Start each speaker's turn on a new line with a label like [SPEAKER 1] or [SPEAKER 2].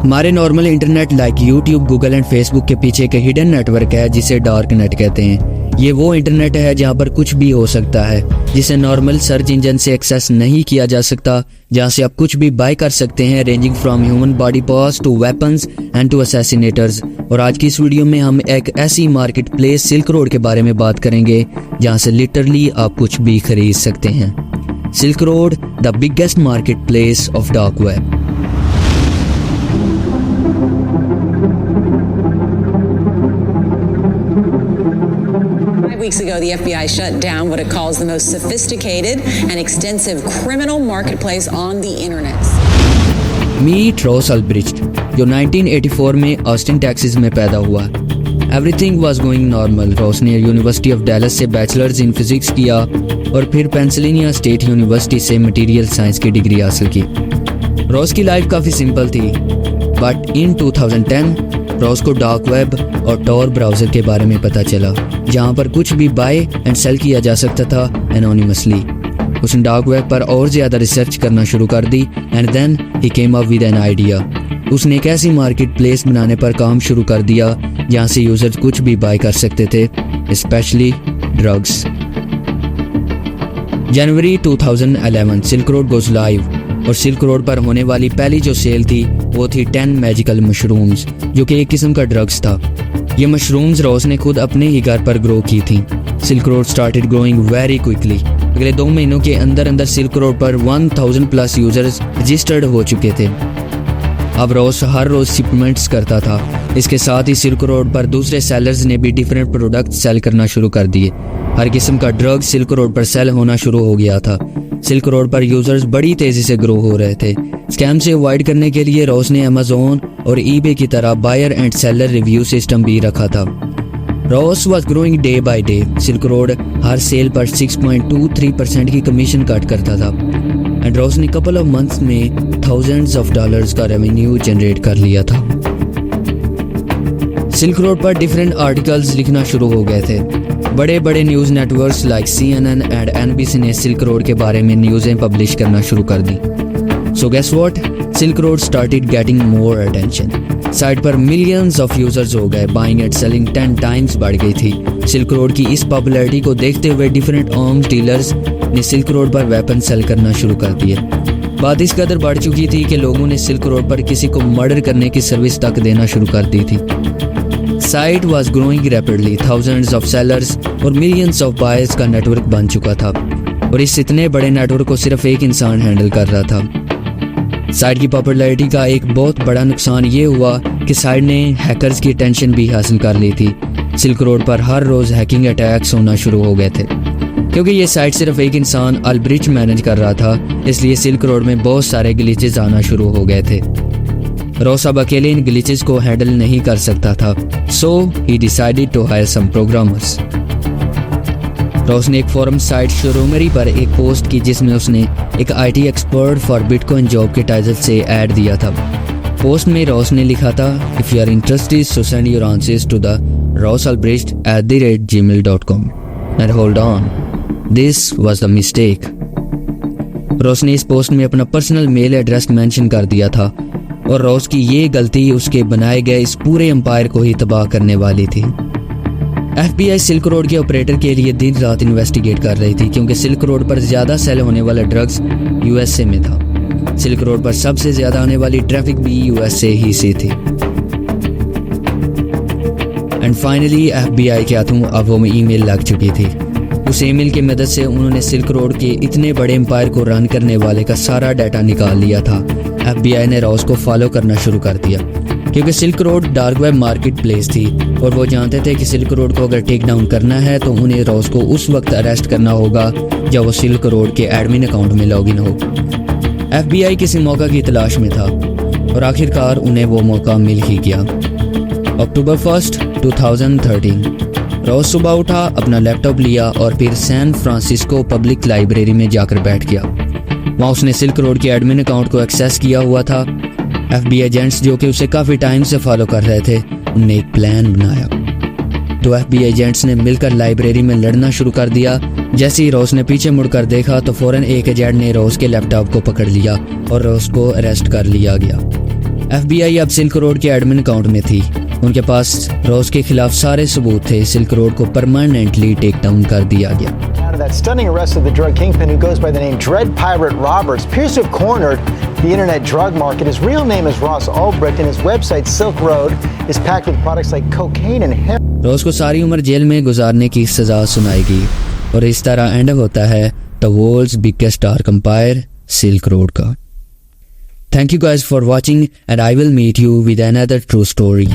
[SPEAKER 1] हमारे normal internet like YouTube, Google and Facebook के पीछे एक हिडन नेटवर्क है जिसे डार्क नेट कहते हैं। ये वो इंटरनेट है जहाँ पर कुछ भी हो सकता है, जिसे नॉर्मल सर्च इंजन से एक्सेस नहीं किया जा सकता, जहाँ से आप कुछ भी बाय कर सकते हैं, ranging from human body parts to weapons and to assassinators. और आज की इस वीडियो में हम एक ऐसी मार्केट प्लेस सिल्क रोड के बारे में बात करेंगे जहाँ से लिटरली आप कुछ भी खरीद सकते हैं। Silk road, the biggest market place of dark web.
[SPEAKER 2] Weeks ago, the FBI shut down what it calls the most sophisticated and extensive criminal marketplace on the internet.
[SPEAKER 1] Meet Ross Ulbricht, जो 1984 में Austin Texas में पैदा हुआ। Everything was going normal. Ross ने university of Dallas से bachelors in physics किया और फिर पेंसिल्वेनिया स्टेट यूनिवर्सिटी से मटेरियल साइंस की डिग्री हासिल की। रॉस की लाइफ काफ़ी सिंपल थी, बट इन 2010 रॉस को डार्क वेब और टॉर ब्राउज़र के बारे में पता चला, जहां पर कुछ भी बाय एंड सेल किया जा सकता था एनोनिमसली। उसने डार्क वेब पर और ज़्यादा रिसर्च करना शुरू कर दी and then he came up with an idea. उसने एक ऐसी मार्केट प्लेस बनाने पर काम शुरू कर दिया जहां से यूजर्स कुछ भी बाय कर सकते थे, स्पेशली ड्रग्स। जनवरी 2011 सिल्क रोड गोज लाइव और सिल्क रोड पर होने वाली पहली जो सेल थी वो थी 10 मैजिकल मशरूम्स, जो कि एक किस्म का ड्रग्स था। ये मशरूम्स रॉस ने खुद अपने ही घर पर ग्रो की थी। Silk road started growing very quickly. अगले 2 महीनों के अंदर अंदर सिल्क रोड पर 1000 प्लस यूजर्स रजिस्टर्ड हो चुके थे। अब रॉस हर रोज शिपमेंट्स करता था। इसके साथ ही सिल्क रोड पर दूसरे सेलर्स ने भी डिफरेंट प्रोडक्ट सेल करना शुरू कर दिए। हर किस्म का ड्रग सिल्क रोड पर सेल होना शुरू हो गया था। सिल्क रोड पर यूजर्स बड़ी तेजी से ग्रो हो रहे थे। स्कैम से अवॉइड करने के लिए रॉस ने अमेज़न और ईबे की तरह buyer and seller review system भी रखा था। Ross was growing day by day. Silk road हर सेल पर 6.23% की कमीशन कट करता था एंड रॉस ने कपल ऑफ मंथ्स में थाउजेंड्स ऑफ डॉलर्स का रेवेन्यू जनरेट कर लिया था। सिल्क रोड पर डिफरेंट आर्टिकल्स लिखना शुरू हो गए थे। बड़े बड़े news networks like CNN and NBC ने सिल्क रोड के बारे में न्यूज़ें पब्लिश करना शुरू कर दी। So guess what, silk road started getting more attention. Site पर मिलियंस ऑफ यूजर्स हो गए। बाइंग एंड सेलिंग 10 टाइम्स बढ़ गई थी। सिल्क रोड की इस पॉपुलैरिटी को देखते हुए डिफरेंट आर्म्स डीलर्स ने सिल्क रोड पर वेपन सेल करना शुरू कर दिए। बात इस कदर बढ़ चुकी थी कि लोगों ने सिल्क रोड पर किसी को मर्डर करने की सर्विस तक देना शुरू कर दी थी। Site was growing rapidly. Thousands of sellers और मिलियंस ऑफ बायर्स का नेटवर्क बन चुका था और इस इतने बड़े नेटवर्क को सिर्फ एक इंसान हैंडल कर रहा था। साइट की पॉपुलैरिटी का एक बहुत बड़ा नुकसान ये हुआ कि साइट ने हैकर्स की अटेंशन भी हासिल कर ली थी। सिल्क रोड पर हर रोज हैकिंग अटैक्स होना शुरू हो गए थे। क्योंकि ये साइट सिर्फ एक इंसान अल्ब्रिcht मैनेज कर रहा था, इसलिए सिल्क रोड में बहुत सारे ग्लिचेस आना शुरू हो गए थे। रॉस अब अकेले इन ग्लिचेस को हैंडल नहीं कर सकता था, so he decided to hire some programmers. Ross ने एक फोरम साइट शोरूमरी पर एक पोस्ट की जिसमें उसने एक IT expert for bitcoin job के टाइटल से ऐड दिया था। पोस्ट में रॉस ने लिखा था, if you are interested so send your answers to the rossalbricht@gmail.com and hold on, this was the mistake. Ross ने इस पोस्ट में अपना पर्सनल मेल एड्रेस मेंशन कर दिया था और रॉस की ये गलती उसके बनाए गए इस पूरे एम्पायर को ही तबाह करने वाली थी। FBI सिल्क रोड के ऑपरेटर के लिए दिन रात इन्वेस्टिगेट कर रही थी, क्योंकि सिल्क रोड पर ज्यादा सेल होने वाला ड्रग्स USA में था। सिल्क रोड पर सबसे ज्यादा आने वाली ट्रैफिक भी USA ही से थी। एंड फाइनली FBI के हाथों अब वो ईमेल लग चुकी थी। उस ईमेल की मदद से उन्होंने सिल्क रोड के इतने बड़े एम्पायर को रन करने वाले का सारा डाटा निकाल लिया था। FBI ने रॉस को फॉलो करना शुरू कर दिया, क्योंकि silk road dark web market place थी और वो जानते थे कि सिल्क रोड को अगर टेक डाउन करना है तो उन्हें रॉस को उस वक्त अरेस्ट करना होगा जब वो सिल्क रोड के एडमिन अकाउंट में लॉगिन हो। FBI किसी मौका की तलाश में था और आखिरकार उन्हें वो मौका मिल ही गया। अक्टूबर 1, 2013 रॉस सुबह उठा, अपना लैपटॉप लिया और फिर सैन फ्रांसिस्को पब्लिक लाइब्रेरी में जाकर बैठ गया। वहाँ उसने सिल्क रोड के एडमिन अकाउंट को एक्सेस किया हुआ था। FBI एजेंट्स जो कि उसे काफ़ी टाइम से फॉलो कर रहे थे, उनने एक प्लान बनाया। तो FBI एजेंट्स ने मिलकर लाइब्रेरी में लड़ना शुरू कर दिया। जैसे ही रॉस ने पीछे मुड़कर देखा तो फौरन एक एजेंट ने रॉस के लैपटॉप को पकड़ लिया और रॉस को अरेस्ट कर लिया गया। FBI अब सिल्क रोड के एडमिन अकाउंट में थी। उनके पास रॉस के खिलाफ सारे सबूत थे। सिल्क रोड को परमानेंटली टेक डाउन कर दिया गया।
[SPEAKER 3] That stunning arrest of the drug kingpin who goes by the name Dread Pirate Roberts appears to have cornered the internet drug market. His real name is Ross Ulbricht and his website Silk Road is packed with products like cocaine and heroin.
[SPEAKER 1] Ross को सारी उम्र jail में गुजारने की सजा सुनाएगी और इस तरह एंड होता है the world's biggest dark empire silk road का। Thank you guys for watching and I will meet you with another true story.